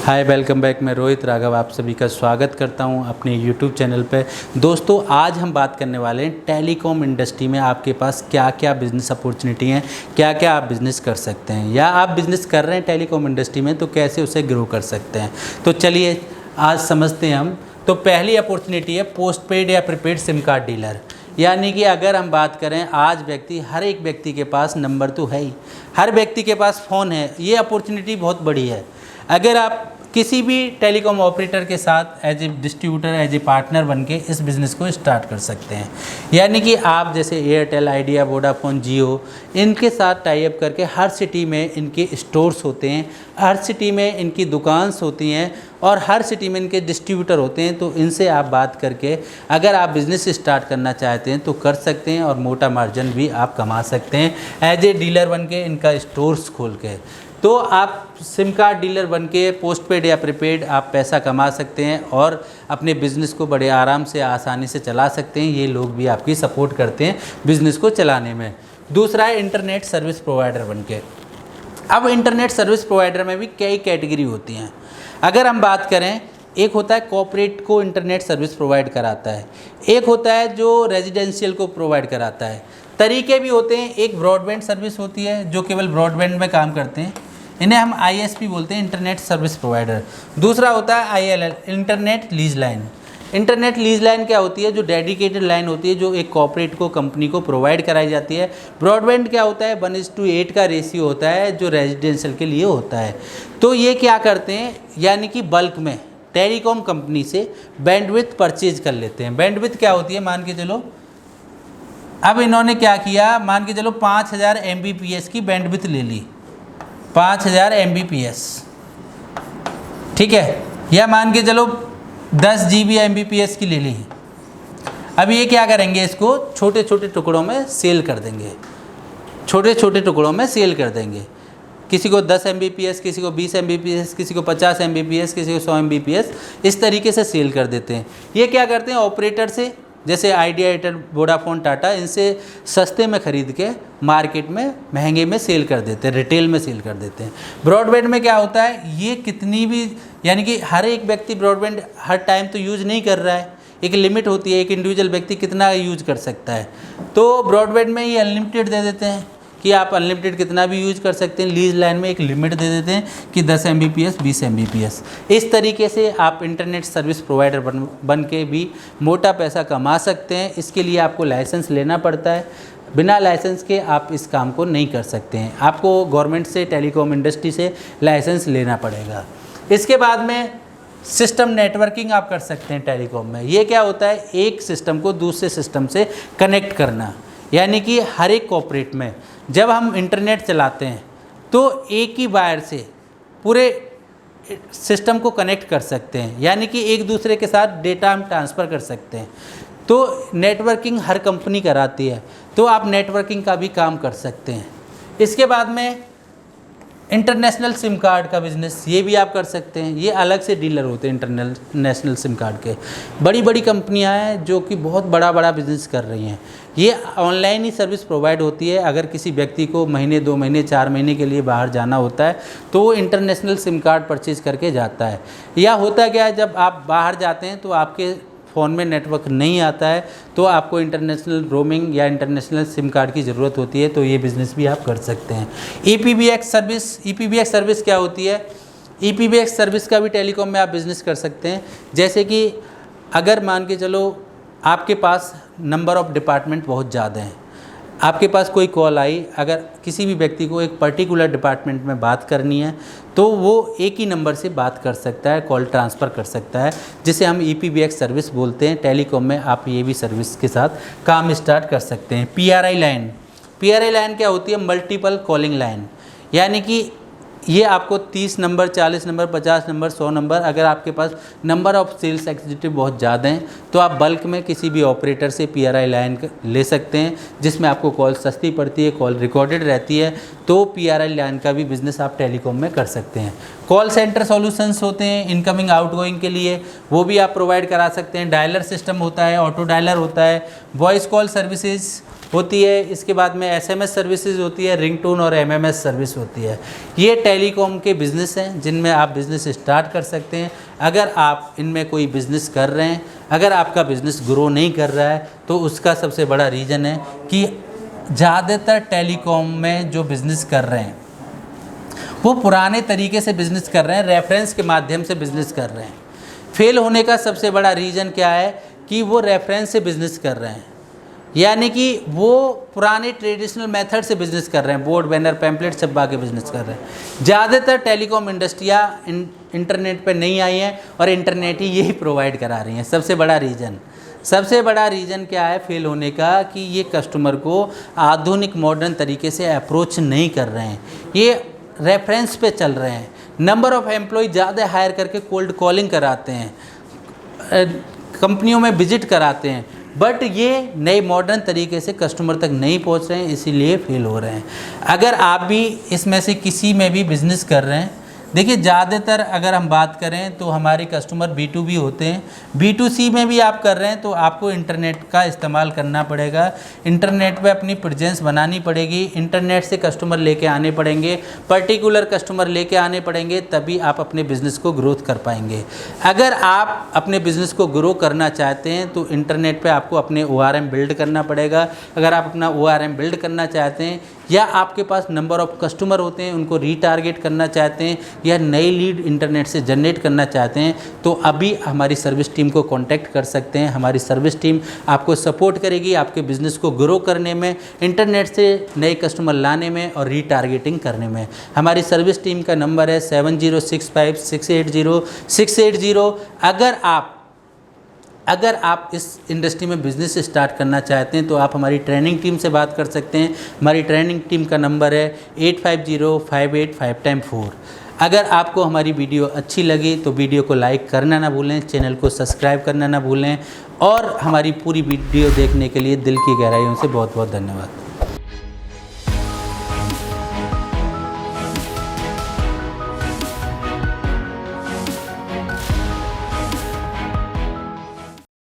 Hi welcome back. मैं रोहित राघव आप सभी का स्वागत करता हूं अपने यूट्यूब चैनल पे। दोस्तों आज हम बात करने वाले हैं टेलीकॉम इंडस्ट्री में आपके पास क्या क्या बिज़नेस अपॉर्चुनिटी हैं, क्या क्या आप बिज़नेस कर सकते हैं या आप बिज़नेस कर रहे हैं टेलीकॉम इंडस्ट्री में तो कैसे उसे ग्रो कर सकते हैं। तो चलिए आज समझते हैं हम। तो पहली अपॉर्चुनिटी है पोस्ट पेड या प्रीपेड सिम कार्ड डीलर। यानी कि अगर हम बात करें आज हर एक व्यक्ति के पास नंबर तो है ही, हर व्यक्ति के पास फ़ोन है। ये अपॉर्चुनिटी बहुत बड़ी है। अगर आप किसी भी टेलीकॉम ऑपरेटर के साथ as a distributor as a partner बन के इस बिज़नेस को स्टार्ट कर सकते हैं। यानी कि आप जैसे एयरटेल, आइडिया, वोडाफोन, जियो इनके साथ टाई अप करके हर सिटी में इनके स्टोर्स होते हैं, हर सिटी में इनकी दुकान्स होती हैं और हर सिटी में इनके डिस्ट्रीब्यूटर होते हैं। तो इनसे आप बात करके अगर आप बिज़नेस स्टार्ट करना चाहते हैं तो कर सकते हैं और मोटा मार्जिन भी आप कमा सकते हैं एज ए डीलर बन के इनका स्टोर्स खोल के। तो आप सिम कार्ड डीलर बन के पोस्ट पेड या प्रीपेड आप पैसा कमा सकते हैं और अपने बिज़नेस को बड़े आराम से आसानी से चला सकते हैं। ये लोग भी आपकी सपोर्ट करते हैं बिज़नेस को चलाने में। दूसरा है इंटरनेट सर्विस प्रोवाइडर बन के। अब इंटरनेट सर्विस प्रोवाइडर में भी कई कैटेगरी होती हैं। अगर हम बात करें, एक होता है कॉर्पोरेट को इंटरनेट सर्विस प्रोवाइड कराता है, एक होता है जो रेजिडेंशियल को प्रोवाइड कराता है। तरीके भी होते हैं। एक ब्रॉडबैंड सर्विस होती है जो केवल ब्रॉडबैंड में काम करते हैं, इन्हें हम ISP बोलते हैं, इंटरनेट सर्विस प्रोवाइडर। दूसरा होता है ILL, internet lease line. Internet lease line क्या होती है? जो डेडिकेटेड लाइन होती है जो एक कॉर्पोरेट को, कंपनी को प्रोवाइड कराई जाती है। ब्रॉडबैंड क्या होता है? 1:8 का रेशियो होता है जो रेजिडेंशियल के लिए होता है। तो ये क्या करते हैं, यानी कि बल्क में टेलीकॉम कंपनी से बैंडविड्थ परचेज कर लेते हैं। बैंडविड्थ क्या होती है? मान के चलो अब इन्होंने क्या किया, मान के चलो 5000 Mbps की बैंडविड्थ ले ली, 5000 Mbps, ठीक है, या मान के चलो 10 GB Mbps की ले ली। अब ये क्या करेंगे, इसको छोटे छोटे टुकड़ों में सेल कर देंगे, छोटे छोटे टुकड़ों में सेल कर देंगे। किसी को 10 Mbps, किसी को 20 Mbps, किसी को 50 Mbps, किसी को 100 Mbps, इस तरीके से सेल कर देते हैं। ये क्या करते हैं, ऑपरेटर से जैसे आइडिया, एयरटेल, वोडाफोन, टाटा, इनसे सस्ते में ख़रीद के मार्केट में महंगे में सेल कर देते हैं, रिटेल में सेल कर देते हैं। ब्रॉडबैंड में क्या होता है, ये कितनी भी, यानी कि हर एक व्यक्ति ब्रॉडबैंड हर टाइम तो यूज़ नहीं कर रहा है, एक लिमिट होती है, एक इंडिविजुअल व्यक्ति कितना यूज कर सकता है। तो ब्रॉडबैंड में ये अनलिमिटेड दे देते हैं कि आप अनलिमिटेड कितना भी यूज कर सकते हैं। लीज लाइन में एक लिमिट दे देते हैं कि 10 Mbps, 20 Mbps। इस तरीके से आप इंटरनेट सर्विस प्रोवाइडर बन के भी मोटा पैसा कमा सकते हैं। इसके लिए आपको लाइसेंस लेना पड़ता है, बिना लाइसेंस के आप इस काम को नहीं कर सकते हैं। आपको गवर्नमेंट से, टेलीकॉम इंडस्ट्री से लाइसेंस लेना पड़ेगा। इसके बाद में सिस्टम नेटवर्किंग आप कर सकते हैं टेलीकॉम में। ये क्या होता है, एक सिस्टम को दूसरे सिस्टम से कनेक्ट करना। यानी कि हर एक कॉर्पोरेट में जब हम इंटरनेट चलाते हैं तो एक ही वायर से पूरे सिस्टम को कनेक्ट कर सकते हैं, यानी कि एक दूसरे के साथ डेटा हम ट्रांसफ़र कर सकते हैं। तो नेटवर्किंग हर कंपनी कराती है, तो आप नेटवर्किंग का भी काम कर सकते हैं। इसके बाद में इंटरनेशनल सिम कार्ड का बिज़नेस, ये भी आप कर सकते हैं। ये अलग से डीलर होते हैं इंटरनेशनल सिम कार्ड के। बड़ी बड़ी कंपनियां हैं जो कि बहुत बड़ा बड़ा बिज़नेस कर रही हैं। ये ऑनलाइन ही सर्विस प्रोवाइड होती है। अगर किसी व्यक्ति को महीने, 2 महीने, 4 महीने के लिए बाहर जाना होता है तो वो इंटरनेशनल सिम कार्ड परचेज़ करके जाता है। या होता क्या है, जब आप बाहर जाते हैं तो आपके फ़ोन में नेटवर्क नहीं आता है तो आपको इंटरनेशनल रोमिंग या इंटरनेशनल सिम कार्ड की ज़रूरत होती है। तो ये बिज़नेस भी आप कर सकते हैं। EPBX सर्विस, EPBX सर्विस क्या होती है? EPBX सर्विस का भी टेलीकॉम में आप बिज़नेस कर सकते हैं। जैसे कि अगर मान के चलो आपके पास नंबर ऑफ़ डिपार्टमेंट बहुत ज़्यादा हैं, आपके पास कोई कॉल आई, अगर किसी भी व्यक्ति को एक पर्टिकुलर डिपार्टमेंट में बात करनी है तो वो एक ही नंबर से बात कर सकता है, कॉल ट्रांसफ़र कर सकता है, जिसे हम EPBX सर्विस बोलते हैं। टेलीकॉम में आप ये भी सर्विस के साथ काम स्टार्ट कर सकते हैं। PRI लाइन, PRI लाइन क्या होती है? Multiple calling line. यानी कि ये आपको 30 नंबर, 40 नंबर, 50 नंबर, 100 नंबर, अगर आपके पास नंबर ऑफ़ सेल्स एग्जीक्यूटिव बहुत ज़्यादा हैं तो आप बल्क में किसी भी ऑपरेटर से PRI लाइन ले सकते हैं, जिसमें आपको कॉल सस्ती पड़ती है, कॉल रिकॉर्डेड रहती है। तो PRI लाइन का भी बिज़नेस आप टेलीकॉम में कर सकते हैं। कॉल सेंटर सॉल्यूशंस होते हैं इनकमिंग आउटगोइंग के लिए, वो भी आप प्रोवाइड करा सकते हैं। डायलर सिस्टम होता है, ऑटो डायलर होता है, वॉइस कॉल सर्विसेज होती है, इसके बाद में SMS सर्विसेज होती है, रिंगटोन और MMS सर्विस होती है। ये टेलीकॉम के बिज़नेस हैं जिनमें आप बिज़नेस स्टार्ट कर सकते हैं। अगर आप इनमें कोई बिज़नेस कर रहे हैं, अगर आपका बिज़नेस ग्रो नहीं कर रहा है तो उसका सबसे बड़ा रीज़न है कि ज़्यादातर टेलीकॉम में जो बिज़नेस कर रहे हैं वो पुराने तरीके से बिज़नेस कर रहे हैं, रेफरेंस के माध्यम से बिज़नेस कर रहे हैं। फेल होने का सबसे बड़ा रीज़न क्या है कि वो रेफरेंस से बिज़नेस कर रहे हैं, यानी कि वो पुराने ट्रेडिशनल मेथड से बिज़नेस कर रहे हैं, बोर्ड बैनर पैम्पलेट छपवा के बिज़नेस कर रहे हैं। ज़्यादातर टेलीकॉम इंडस्ट्रियाँ इंटरनेट पर नहीं आई हैं और इंटरनेट ही यही प्रोवाइड करा रही हैं। सबसे बड़ा रीज़न क्या है फेल होने का कि ये कस्टमर को आधुनिक मॉडर्न तरीके से अप्रोच नहीं कर रहे हैं, ये रेफरेंस पे चल रहे हैं। नंबर ऑफ़ एम्प्लॉय ज़्यादा हायर करके कोल्ड कॉलिंग कराते हैं, कंपनियों में विजिट कराते हैं, बट ये नए मॉडर्न तरीके से कस्टमर तक नहीं पहुंच रहे हैं, इसीलिए फेल हो रहे हैं। अगर आप भी इसमें से किसी में भी बिज़नेस कर रहे हैं, देखिए ज़्यादातर अगर हम बात करें तो हमारे कस्टमर B2B होते हैं। B2C में भी आप कर रहे हैं तो आपको इंटरनेट का इस्तेमाल करना पड़ेगा, इंटरनेट पे अपनी प्रेजेंस बनानी पड़ेगी, इंटरनेट से कस्टमर लेके आने पड़ेंगे, पर्टिकुलर कस्टमर लेके आने पड़ेंगे, तभी आप अपने बिज़नेस को ग्रोथ कर पाएंगे। अगर आप अपने बिज़नेस को ग्रो करना चाहते हैं तो इंटरनेट पर आपको अपने ORM बिल्ड करना पड़ेगा। अगर आप अपना ORM बिल्ड करना चाहते हैं या आपके पास नंबर ऑफ़ कस्टमर होते हैं उनको रीटारगेट करना चाहते हैं या नई लीड इंटरनेट से जनरेट करना चाहते हैं तो अभी हमारी सर्विस टीम को कांटेक्ट कर सकते हैं। हमारी सर्विस टीम आपको सपोर्ट करेगी आपके बिज़नेस को ग्रो करने में, इंटरनेट से नए कस्टमर लाने में और रीटारगेटिंग करने में। हमारी सर्विस टीम का नंबर है 7065680680। अगर आप इस इंडस्ट्री में बिज़नेस स्टार्ट करना चाहते हैं तो आप हमारी ट्रेनिंग टीम से बात कर सकते हैं। हमारी ट्रेनिंग टीम का नंबर है 850585 अगर आपको हमारी वीडियो अच्छी लगी तो वीडियो को लाइक करना ना भूलें, चैनल को सब्सक्राइब करना ना भूलें और हमारी पूरी वीडियो देखने के लिए दिल की गहराइयों से बहुत बहुत धन्यवाद।